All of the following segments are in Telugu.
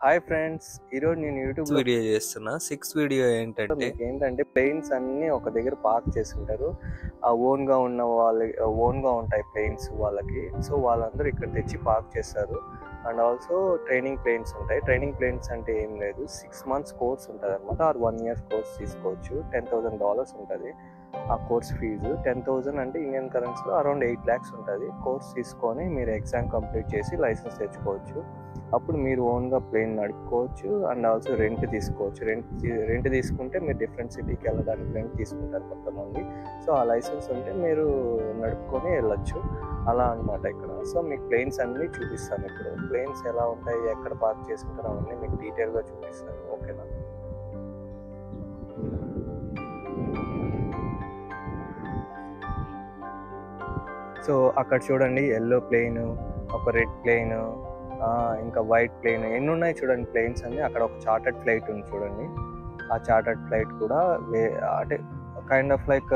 హాయ్ ఫ్రెండ్స్, ఈరోజు నేను యూట్యూబ్ వీడియో చేస్తున్నా. 6 వీడియో ఏంటంటే ప్లేన్స్ అన్ని ఒక దగ్గర పార్క్ చేసి ఉంటారు. ఆ ఓన్గా ఉన్న ఓన్గా ఉంటాయి ప్లేన్స్ వాళ్ళకి. సో వాళ్ళందరూ ఇక్కడ తెచ్చి పార్క్ చేస్తారు. అండ్ ఆల్సో ట్రైనింగ్ ప్లేన్స్ ఉంటాయి. ట్రైనింగ్ ప్లేన్స్ అంటే ఏం లేదు, 6 months కోర్స్ ఉంటుంది అనమాట. ఆర్ 1 year కోర్స్ తీసుకోవచ్చు. $10,000 ఉంటుంది ఆ కోర్స్ ఫీజు. 10,000 అంటే ఇండియన్ కరెన్సీలో అరౌండ్ 8 lakhs ఉంటుంది. కోర్స్ తీసుకొని మీరు ఎగ్జామ్ కంప్లీట్ చేసి లైసెన్స్ తెచ్చుకోవచ్చు. అప్పుడు మీరు ఓన్గా ప్లేన్ నడుపుకోవచ్చు. అండ్ ఆల్సో రెంట్ తీసుకోవచ్చు. రెంట్ తీసుకుంటే మీరు డిఫరెంట్ సిటీకి వెళ్ళడానికి రెంట్ తీసుకుంటారు కొంతమంది. సో ఆ లైసెన్స్ ఉంటే మీరు నడుపుకొని వెళ్ళొచ్చు. అలా అనమాట ఇక్కడ. సో మీకు ప్లేన్స్ అన్నీ చూపిస్తాను. ఇప్పుడు ప్లేన్స్ ఎలా ఉంటాయి, ఎక్కడ పార్క్ చేసుకుంటారు, అవన్నీ మీకు డీటెయిల్గా చూపిస్తాను. ఓకేనా? సో అక్కడ చూడండి, ఎల్లో ప్లేన్, ఒక రెడ్ ప్లేన్, ఇంకా వైట్ ప్లేన్, ఎన్ని ఉన్నాయి చూడండి ప్లేన్స్ అన్ని. అక్కడ ఒక చార్టర్డ్ ఫ్లైట్ ఉంది చూడండి. ఆ చార్టర్డ్ ఫ్లైట్ కూడా అంటే కైండ్ ఆఫ్ లైక్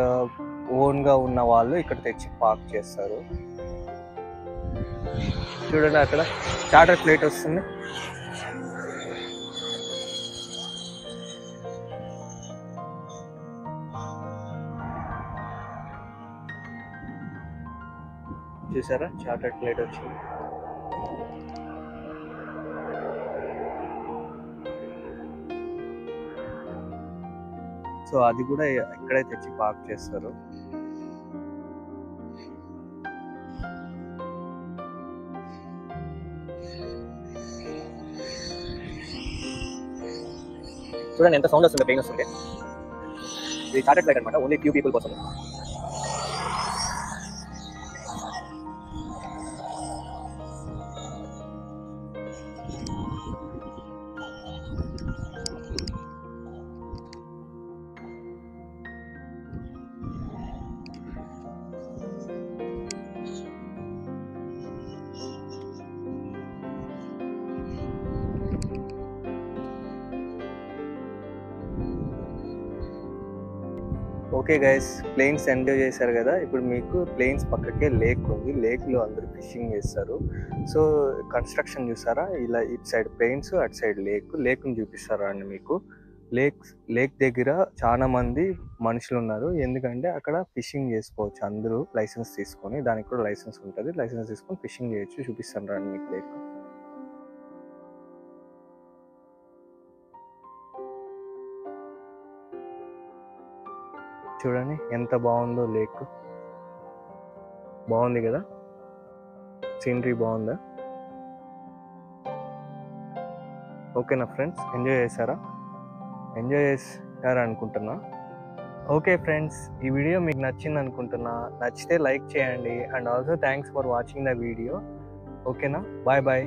ఓన్గా ఉన్న వాళ్ళు ఇక్కడ తెచ్చి పార్క్ చేస్తారు. చూడండి అక్కడ చార్టర్డ్ ఫ్లైట్ వస్తుంది. చూసారా, చార్టర్డ్ ఫ్లైట్ వచ్చింది. సో అది కూడా ఇక్కడే తెచ్చి పార్క్ చేస్తారు. చూడండి ఎంత సౌండ్ వస్తుంది, ప్లేన్ వస్తుంది. ఇది చార్టర్డ్ ఫ్లైట్ అనమాట, ఓన్లీ ఫ్యూ పీపుల్ కోసం. ఓకే గైస్, ప్లేన్స్ ఎంజాయ్ చేశారు కదా. ఇప్పుడు మీకు ప్లేన్స్ పక్కకే లేక్ ఉంది. లేక్లో అందరూ ఫిషింగ్ చేస్తారు. సో కన్స్ట్రక్షన్ చూసారా, ఇలా ఇటు సైడ్ ప్లేన్స్, అటు సైడ్ లేక్ని చూపిస్తారా అండి మీకు. లేక్ దగ్గర చాలా మంది మనుషులు ఉన్నారు. ఎందుకంటే అక్కడ ఫిషింగ్ చేసుకోవచ్చు అందరూ లైసెన్స్ తీసుకొని. దానికి కూడా లైసెన్స్ ఉంటుంది. లైసెన్స్ తీసుకొని ఫిషింగ్ చేయొచ్చు. చూపిస్తాను రండి మీకు లేక్. చూడండి ఎంత బాగుందో లేక్. బాగుంది కదా, సీనరీ బాగుందా? ఓకేనా ఫ్రెండ్స్, ఎంజాయ్ చేశారా? ఎంజాయ్ చేశారా అనుకుంటున్నా. ఓకే ఫ్రెండ్స్, ఈ వీడియో మీకు నచ్చింది అనుకుంటున్నా. నచ్చితే లైక్ చేయండి. And also thanks for watching the video. ఓకేనా? Bye bye.